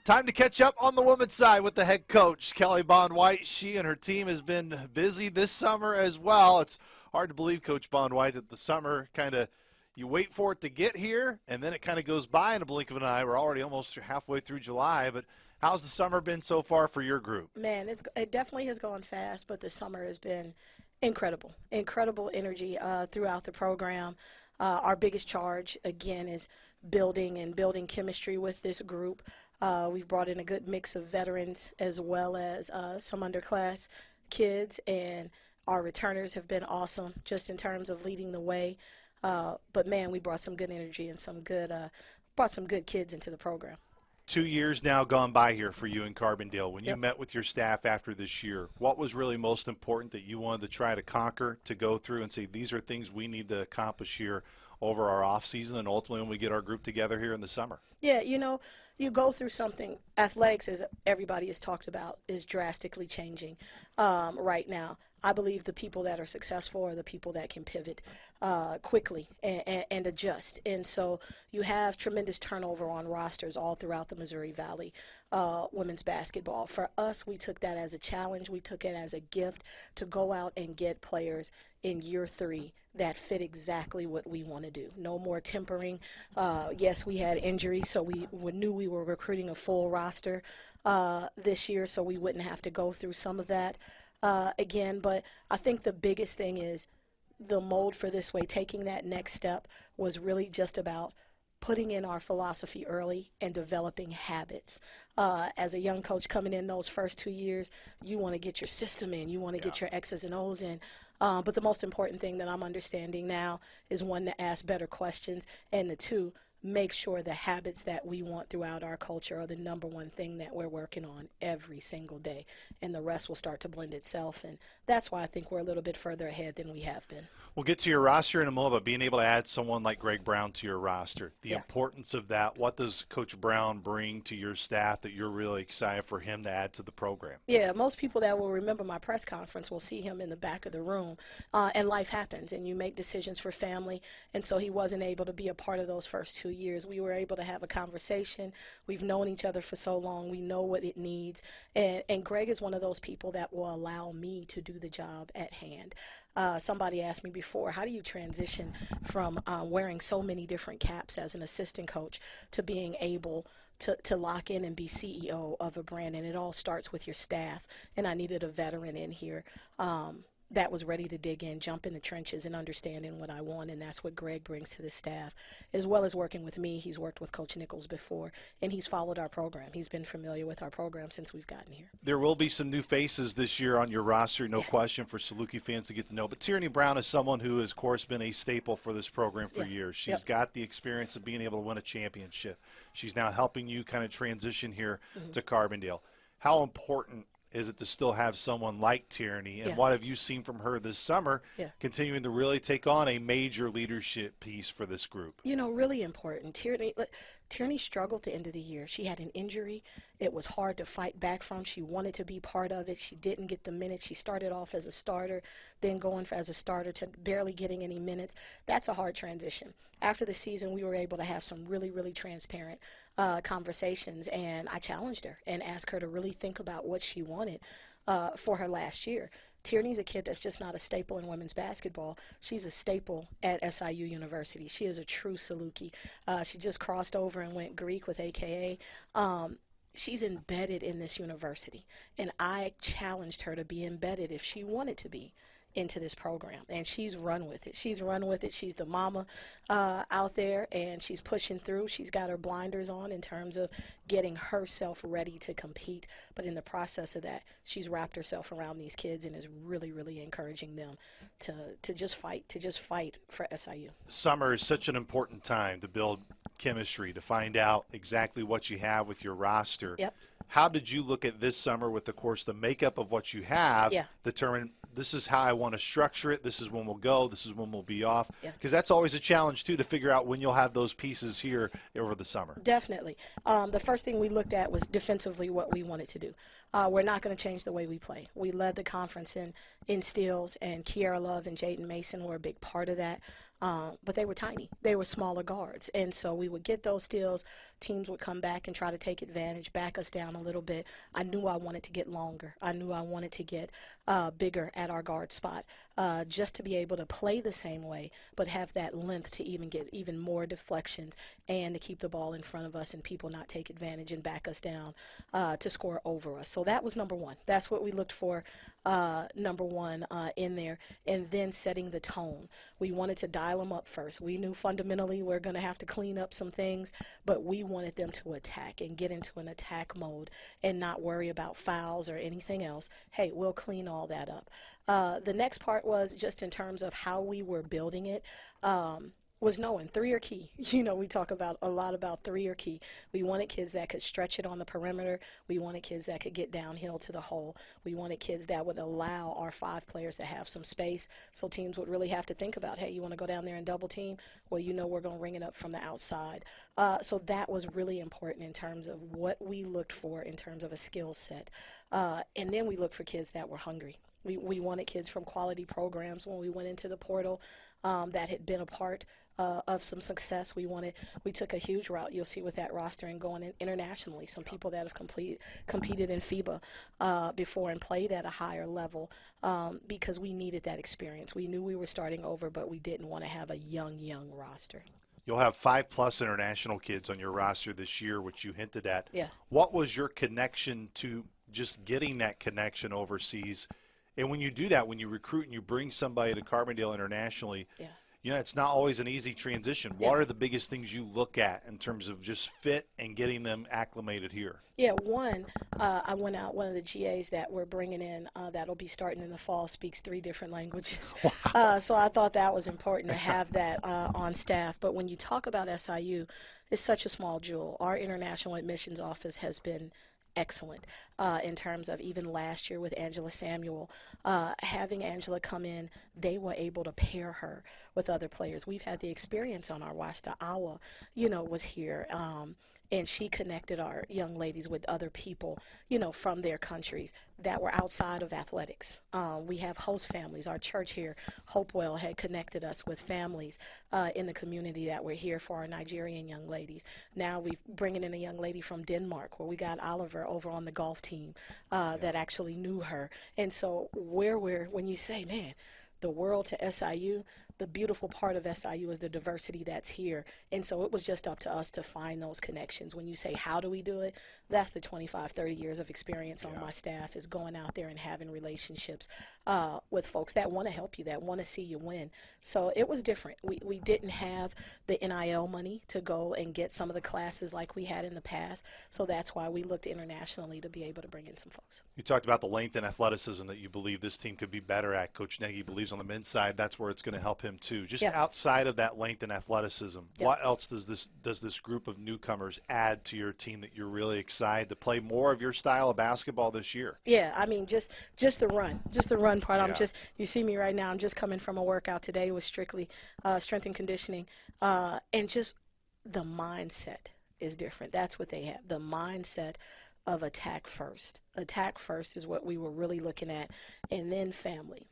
Time to catch up on the women's side with the head coach, Kelly Bond-White. She and her team has been busy this summer as well. It's hard to believe, Coach Bond-White, that the summer kind of, you wait for it to get here, and then it kind of goes by in a blink of an eye. We're already almost halfway through July, but how's the summer been so far for your group? Man, it definitely has gone fast, but the summer has been incredible. Incredible energy throughout the program. Our biggest charge, again, is building chemistry with this group. We've brought in a good mix of veterans as well as some underclass kids, and our returners have been awesome just in terms of leading the way. But, man, we brought some good energy and brought some good kids into the program. 2 years now gone by here for you in Carbondale. When you met with your staff after this year, what was really most important that you wanted to try to conquer, to go through and say, these are things we need to accomplish here over our off season and ultimately when we get our group together here in the summer? Yeah, you go through something. Athletics, as everybody has talked about, is drastically changing right now. I believe the people that are successful are the people that can pivot quickly and adjust. And so you have tremendous turnover on rosters all throughout the Missouri Valley women's basketball. For us, we took that as a challenge. We took it as a gift to go out and get players in year 3 that fit exactly what we want to do. No more tempering. Yes, we had injuries, so we knew we were recruiting a full roster this year, so we wouldn't have to go through some of that again. But I think the biggest thing is the mold for this way, taking that next step was really just about putting in our philosophy early and developing habits. As a young coach coming in those first 2 years, you want to get your system in. You want to get your X's and O's in. But the most important thing that I'm understanding now is, 1, to ask better questions, and the 2, make sure the habits that we want throughout our culture are the number one thing that we're working on every single day, and the rest will start to blend itself. And that's why I think we're a little bit further ahead than we have been. We'll get to your roster in a moment, but being able to add someone like Greg Brown to your roster, the importance of that, what does Coach Brown bring to your staff that you're really excited for him to add to the program? Yeah, most people that will remember my press conference will see him in the back of the room, and life happens, and you make decisions for family, and so he wasn't able to be a part of those first 2 years. We were able to have a conversation. We've known each other for so long. We know what it needs, and Greg is one of those people that will allow me to do the job at hand. Somebody asked me before, how do you transition from wearing so many different caps as an assistant coach to being able to lock in and be CEO of a brand? And it all starts with your staff, and I needed a veteran in here that was ready to dig in, jump in the trenches, and understanding what I want, and that's what Greg brings to the staff, as well as working with me. He's worked with Coach Nichols before, and he's followed our program. He's been familiar with our program since we've gotten here. There will be some new faces this year on your roster, no question, for Saluki fans to get to know. But Tierney Brown is someone who has, of course, been a staple for this program for years. She's got the experience of being able to win a championship. She's now helping you kind of transition here to Carbondale. How important is it to still have someone like Tierney, and what have you seen from her this summer, continuing to really take on a major leadership piece for this group? Really important. Tierney struggled at the end of the year. She had an injury. It was hard to fight back from. She wanted to be part of it. She didn't get the minutes. She started off as a starter, then going as a starter to barely getting any minutes. That's a hard transition. After the season, we were able to have some really, really transparent conversations, and I challenged her and asked her to really think about what she wanted for her last year. Tierney's a kid that's just not a staple in women's basketball. She's a staple at SIU University. She is a true Saluki. She just crossed over and went Greek with AKA. She's embedded in this university, and I challenged her to be embedded if she wanted to be into this program, and she's run with it. She's the mama out there, and she's pushing through. She's got her blinders on in terms of getting herself ready to compete, but in the process of that, she's wrapped herself around these kids and is really, really encouraging them to just fight for SIU. Summer is such an important time to build chemistry, to find out exactly what you have with your roster. How did you look at this summer with, of course, the makeup of what you have, determine this is how I want to structure it, this is when we'll go, this is when we'll be off? Because that's always a challenge, too, to figure out when you'll have those pieces here over the summer. Definitely. The first thing we looked at was defensively what we wanted to do. We're not going to change the way we play. We led the conference in steals, and Kiara Love and Jaden Mason were a big part of that. but they were tiny. They were smaller guards. And so we would get those steals. Teams would come back and try to take advantage, back us down a little bit. I knew I wanted to get longer. I knew I wanted to get bigger at our guard spot, just to be able to play the same way, but have that length to even get even more deflections and to keep the ball in front of us and people not take advantage and back us down to score over us. So that was number one. That's what we looked for, number one, in there. And then setting the tone. We wanted to dial them up first. We knew fundamentally we're going to have to clean up some things, but we wanted them to attack and get into an attack mode and not worry about fouls or anything else. Hey, we'll clean all that up. The next part was just in terms of how we were building it. Was knowing three are key. You know, we talk about a lot about three are key. We wanted kids that could stretch it on the perimeter. We wanted kids that could get downhill to the hole. We wanted kids that would allow our 5 players to have some space, so teams would really have to think about, hey, you want to go down there and double team? Well, you know we're going to ring it up from the outside. So that was really important in terms of what we looked for in terms of a skill set. And then we looked for kids that were hungry. We wanted kids from quality programs when we went into the portal that had been a part of some success. We took a huge route, you'll see with that roster, and going in internationally. Some people that have competed in FIBA before and played at a higher level because we needed that experience. We knew we were starting over, but we didn't want to have a young roster. You'll have 5+ international kids on your roster this year, which you hinted at. Yeah. What was your connection to just getting that connection overseas? And when you do that, when you recruit and you bring somebody to Carbondale internationally, you know, it's not always an easy transition. What are the biggest things you look at in terms of just fit and getting them acclimated here? Yeah, one, I went out, one of the GAs that we're bringing in that'll be starting in the fall speaks 3 different languages. Wow. So I thought that was important to have that on staff. But when you talk about SIU, it's such a small jewel. Our international admissions office has been excellent in terms of even last year with Angela Samuel. Having Angela come in, they were able to pair her with other players. We've had the experience on our roster. Awa, you know, was here, and she connected our young ladies with other people, you know, from their countries that were outside of athletics. We have host families. Our church here, Hopewell, had connected us with families in the community that were here for our Nigerian young ladies. Now we're bringing in a young lady from Denmark, where we got Oliver over on the golf team that actually knew her. And so when you say, man, the world to SIU, the beautiful part of SIU is the diversity that's here. And so it was just up to us to find those connections. When you say, how do we do it? That's the 25, 30 years of experience on my staff, is going out there and having relationships with folks that want to help you, that want to see you win. So it was different. We didn't have the NIL money to go and get some of the classes like we had in the past. So that's why we looked internationally to be able to bring in some folks. You talked about the length and athleticism that you believe this team could be better at. Coach Nagy believes on the men's side that's where it's going to help him too. Just outside of that length and athleticism, what else does this group of newcomers add to your team that you're really excited to play more of your style of basketball this year? Yeah, I mean, just the run part. You see me right now, I'm just coming from a workout today. It was strictly strength and conditioning, and just the mindset is different. That's what they have, the mindset of attack first. Attack first is what we were really looking at, and then family.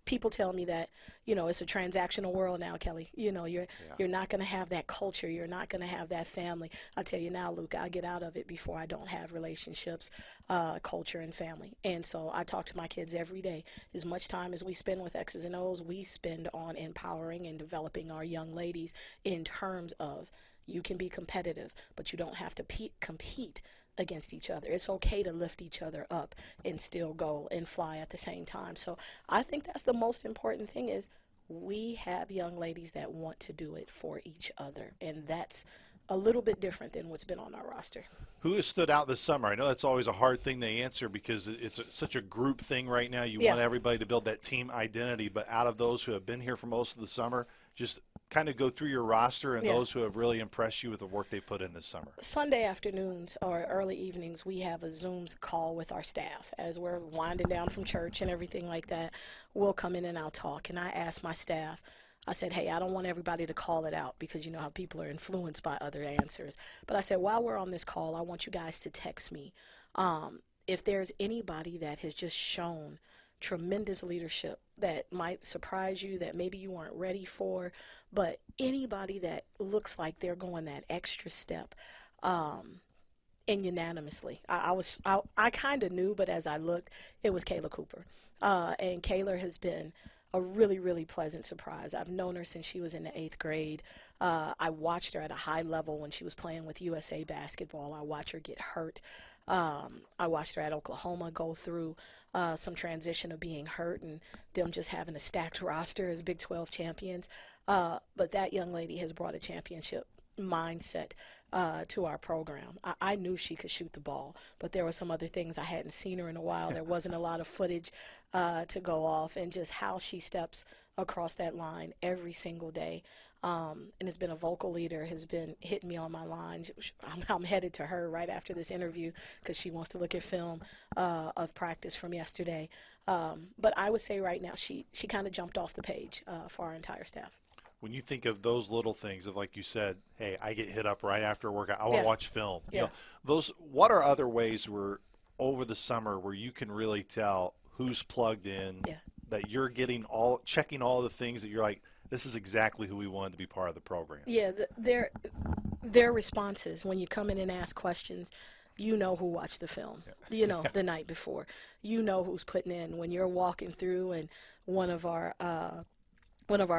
People tell me that, you know, it's a transactional world now, Kelly. You know, you're not going to have that culture. You're not going to have that family. I'll tell you now, Luke, I get out of it before I don't have relationships, culture, and family. And so I talk to my kids every day. As much time as we spend with X's and O's, we spend on empowering and developing our young ladies in terms of, you can be competitive, but you don't have to compete against each other. It's okay to lift each other up and still go and fly at the same time. So I think that's the most important thing, is we have young ladies that want to do it for each other, and that's a little bit different than what's been on our roster. Who has stood out this summer? I know that's always a hard thing to answer because it's such a group thing right now. You want everybody to build that team identity, but out of those who have been here for most of the summer, just kind of go through your roster and those who have really impressed you with the work they put in this summer. Sunday afternoons or early evenings, we have a Zoom call with our staff. As we're winding down from church and everything like that, we'll come in and I'll talk. And I ask my staff, I said, hey, I don't want everybody to call it out because you know how people are influenced by other answers. But I said, while we're on this call, I want you guys to text me if there's anybody that has just shown tremendous leadership that might surprise you, that maybe you weren't ready for. But anybody that looks like they're going that extra step, and unanimously, I kind of knew, but as I looked, it was Kayla Cooper. And Kayla has been a really, really pleasant surprise. I've known her since she was in the 8th grade. I watched her at a high level when she was playing with USA basketball. I watched her get hurt. I watched her at Oklahoma go through some transition of being hurt and them just having a stacked roster as Big 12 champions. But that young lady has brought a championship mindset to our program. I knew she could shoot the ball, but there were some other things. I hadn't seen her in a while. There wasn't a lot of footage to go off, and just how she steps across that line every single day. And has been a vocal leader, has been hitting me on my line. I'm headed to her right after this interview because she wants to look at film of practice from yesterday. But I would say right now she kind of jumped off the page for our entire staff. When you think of those little things of, like you said, hey, I get hit up right after a workout, I want to watch film. Yeah. You know, those, what are other ways where over the summer where you can really tell who's plugged in, that you're getting checking all the things that you're like, this is exactly who we wanted to be part of the program? Yeah, their responses when you come in and ask questions, you know who watched the film, you know, the night before. You know who's putting in. When you're walking through and one of our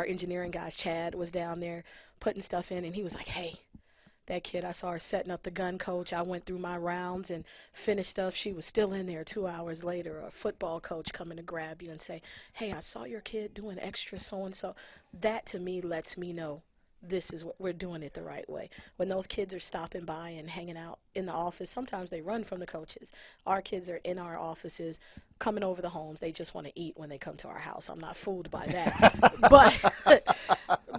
engineering guys, Chad, was down there putting stuff in, and he was like, hey, that kid, I saw her setting up the gun coach. I went through my rounds and finished stuff. She was still in there 2 hours later. A football coach coming to grab you and say, hey, I saw your kid doing extra so-and-so. That, to me, lets me know this is what we're doing it the right way. When those kids are stopping by and hanging out in the office, sometimes they run from the coaches. Our kids are in our offices coming over the homes. They just want to eat when they come to our house. I'm not fooled by that.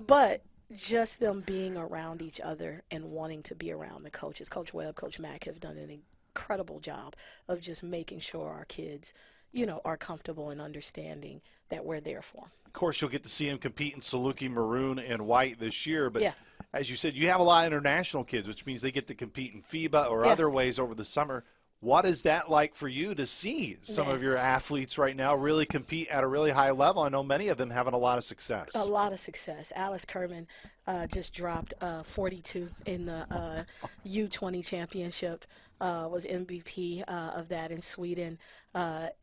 but just them being around each other and wanting to be around the coaches. Coach Webb, Coach Mack have done an incredible job of just making sure our kids, you know, are comfortable and understanding that we're there for them. Of course, you'll get to see him compete in Saluki maroon and white this year, but as you said, you have a lot of international kids, which means they get to compete in FIBA or other ways over the summer. What is that like for you to see some of your athletes right now really compete at a really high level? I know many of them having a lot of success. A lot of success. Alice Kerman just dropped 42 in the U20 championship, was MVP of that in Sweden.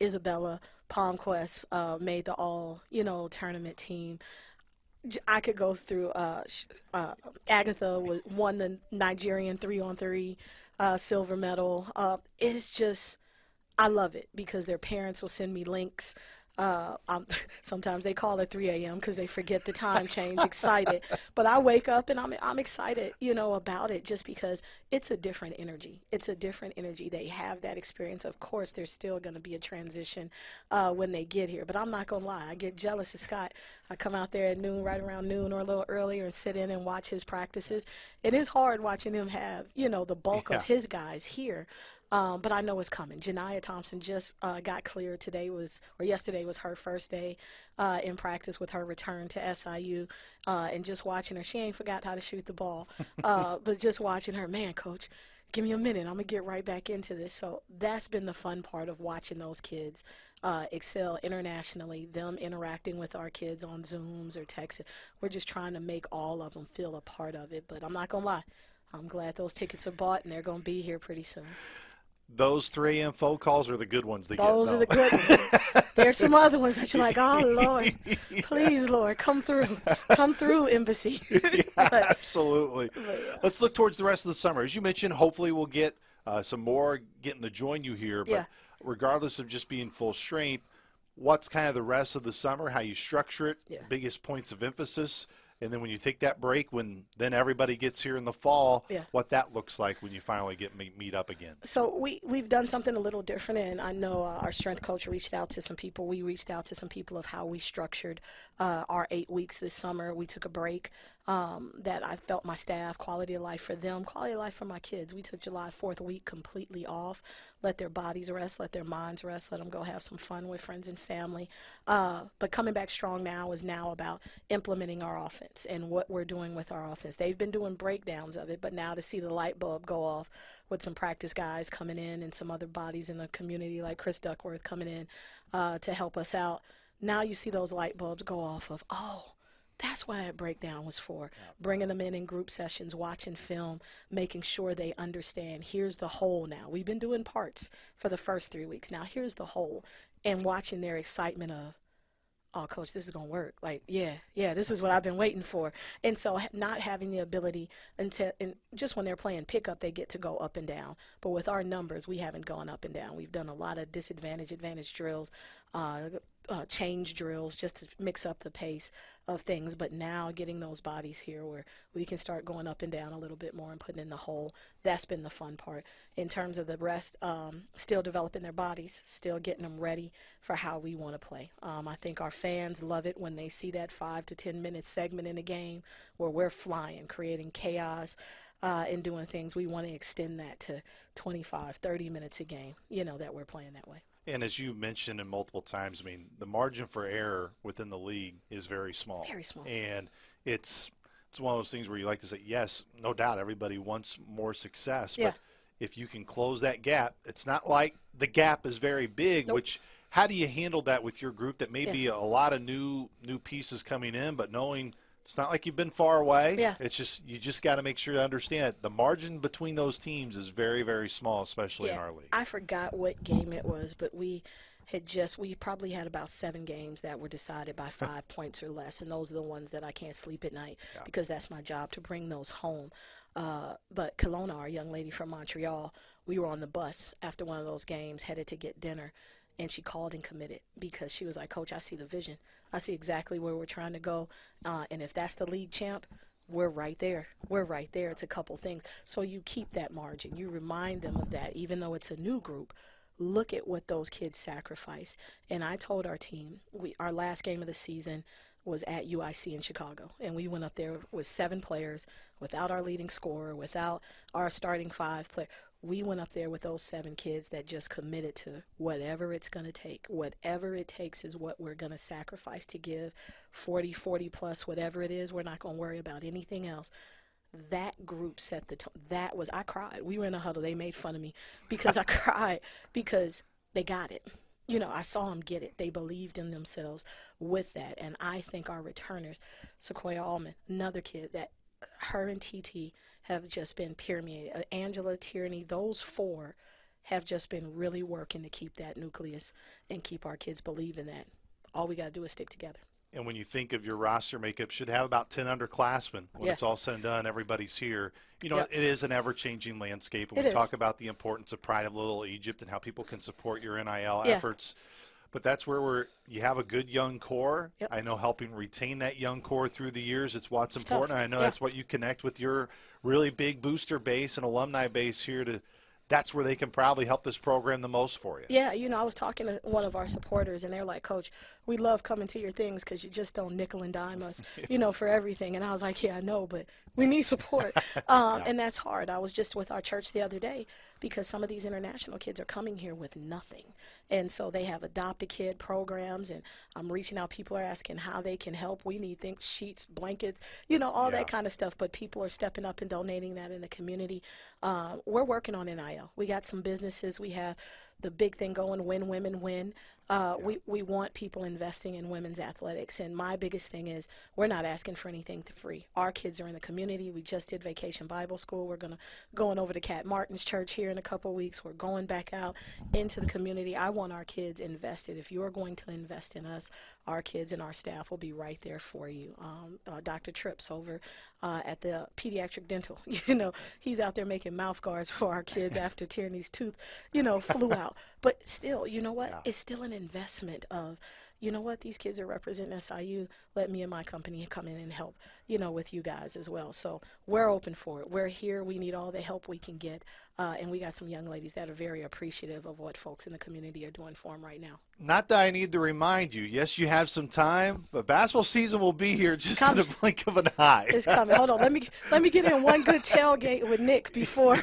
Isabella Palmquist made the all-tournament team. I could go through. Agatha won the Nigerian 3-on-3 silver medal. It's just, I love it because their parents will send me links. Sometimes they call at 3 a.m. because they forget the time change, excited. But I wake up and I'm excited, about it just because it's a different energy. It's a different energy. They have that experience. Of course, there's still going to be a transition when they get here. But I'm not going to lie. I get jealous of Scott. I come out there at noon, right around noon or a little earlier, and sit in and watch his practices. It is hard watching him have, the bulk of his guys here. But I know it's coming. Janiyah Thompson just got cleared. Yesterday was her first day in practice with her return to SIU. And just watching her, she ain't forgot how to shoot the ball. But just watching her, man, coach, give me a minute. I'm going to get right back into this. So that's been the fun part of watching those kids excel internationally, them interacting with our kids on Zooms or texts. We're just trying to make all of them feel a part of it. But I'm not going to lie. I'm glad those tickets are bought, and they're going to be here pretty soon. Those 3 a.m. phone calls are the good ones. Those are the good ones. There's some other ones that you're like, oh, Lord, please, Lord, come through, Embassy. Absolutely. Let's look towards the rest of the summer. As you mentioned, hopefully we'll get some more getting to join you here. But regardless of just being full strength, what's kind of the rest of the summer, how you structure it, biggest points of emphasis, and then when you take that break, when then everybody gets here in the fall, what that looks like when you finally get meet up again. So we've done something a little different, and I know our strength coach reached out to some people. We reached out to some people of how we structured our 8 weeks this summer. We took a break that I felt my staff, quality of life for them, quality of life for my kids. We took July 4th week completely off, let their bodies rest, let their minds rest, let them go have some fun with friends and family. But coming back strong now is now about implementing our offense and what we're doing with our offense. They've been doing breakdowns of it, but now to see the light bulb go off with some practice guys coming in and some other bodies in the community like Chris Duckworth coming in to help us out, now you see those light bulbs go off of, oh, that's why that breakdown was for. Bringing them in group sessions, watching film, making sure they understand here's the whole now. We've been doing parts for the first 3 weeks. Now here's the whole. And watching their excitement of, oh, Coach, this is going to work. Like, yeah, this is what I've been waiting for. And so not having the ability until, and just when they're playing pickup, they get to go up and down. But with our numbers, we haven't gone up and down. We've done a lot of advantage drills, change drills just to mix up the pace of things. But now getting those bodies here where we can start going up and down a little bit more and putting in the hole, that's been the fun part. In terms of the rest, still developing their bodies, still getting them ready for how we want to play. I think our fans love it when they see that 5 to 10 minute segment in a game where we're flying, creating chaos, and doing things. We want to extend that to 25, 30 minutes a game, that we're playing that way. And as you mentioned in multiple times, I mean, the margin for error within the league is very small. Very small. And it's one of those things where you like to say, yes, no doubt, everybody wants more success. Yeah. But if you can close that gap, it's not like the gap is very big, Nope. which how do you handle that with your group that may be a lot of new pieces coming in, but knowing it's not like you've been far away. Yeah. It's just you just got to make sure to understand the margin between those teams is very, very small, especially in our league. I forgot what game it was, but we probably had about 7 games that were decided by 5 points or less, and those are the ones that I can't sleep at night because that's my job to bring those home. But Kelowna, our young lady from Montreal, we were on the bus after one of those games, headed to get dinner, and she called and committed because she was like, Coach, I see the vision. I see exactly where we're trying to go, and if that's the league champ, we're right there. We're right there. It's a couple things. So you keep that margin. You remind them of that, even though it's a new group. Look at what those kids sacrifice. And I told our team, our last game of the season was at UIC in Chicago, and we went up there with 7 players, without our leading scorer, without our starting 5 players. We went up there with those 7 kids that just committed to whatever it's going to take. Whatever it takes is what we're going to sacrifice to give 40 plus, whatever it is. We're not going to worry about anything else. That group set the tone. I cried. We were in a huddle. They made fun of me because I cried because they got it. I saw them get it. They believed in themselves with that. And I think our returners, Sequoia Allman, another kid that her and TT have just been permeated. Angela, Tierney, those 4 have just been really working to keep that nucleus and keep our kids believing that. All we got to do is stick together. And when you think of your roster makeup, should have about 10 underclassmen. When it's all said and done, everybody's here. It is an ever-changing landscape. And we talk about the importance of Pride of Little Egypt and how people can support your NIL efforts. But that's where you have a good young core. Yep. I know helping retain that young core through the years, it's what's It's important. tough. I know that's what you connect with your really big booster base and alumni base here that's where they can probably help this program the most for you. Yeah, I was talking to one of our supporters, and they're like, Coach, we love coming to your things because you just don't nickel and dime us, for everything. And I was like, yeah, I know, but we need support. And that's hard. I was just with our church the other day because some of these international kids are coming here with nothing. And so they have adopt-a-kid programs, and I'm reaching out. People are asking how they can help. We need things, sheets, blankets, all that kind of stuff. But people are stepping up and donating that in the community. We're working on NIL. We got some businesses. We have the big thing going, Win Women Win. We want people investing in women's athletics, and my biggest thing is we're not asking for anything for free. Our kids are in the community. We just did Vacation Bible School. We're going over to Cat Martin's church here in a couple of weeks. We're going back out into the community. I want our kids invested. If you're going to invest in us, our kids and our staff will be right there for you. Dr. Trips over at the pediatric dental, he's out there making mouth guards for our kids after Tierney's tooth, flew out. But still, you know what? It's still an investment of, you know what, these kids are representing SIU. Let me and my company come in and help, with you guys as well. So we're open for it. We're here. We need all the help we can get. And we got some young ladies that are very appreciative of what folks in the community are doing for them right now. Not that I need to remind you. Yes, you have some time, but basketball season will be here just in the blink of an eye. It's coming. Hold on. Let me get in one good tailgate with Nick before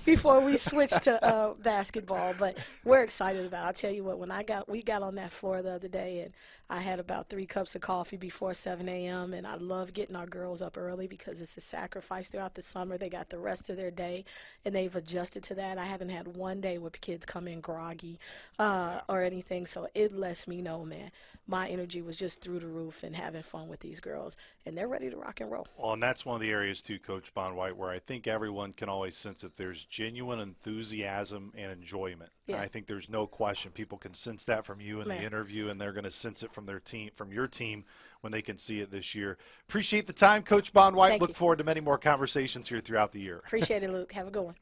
before we switch to basketball. But we're excited about it. I'll tell you what, when we got on that floor the other day, and I had about 3 cups of coffee before 7 a.m., and I love getting our girls up early because it's a sacrifice throughout the summer. They got the rest of their day, and they've adjusted to that. I haven't had one day where kids come in groggy or anything, so it lets me know, man, my energy was just through the roof and having fun with these girls, and they're ready to rock and roll. Well, and that's one of the areas, too, Coach Bonwhite, where I think everyone can always sense that there's genuine enthusiasm and enjoyment. Yeah. And I think there's no question people can sense that from you in the interview, and they're going to sense it from their team, from your team, when they can see it this year. Appreciate the time, Coach Bonwhite. Look forward to many more conversations here throughout the year. Appreciate it, Luke. Have a good one.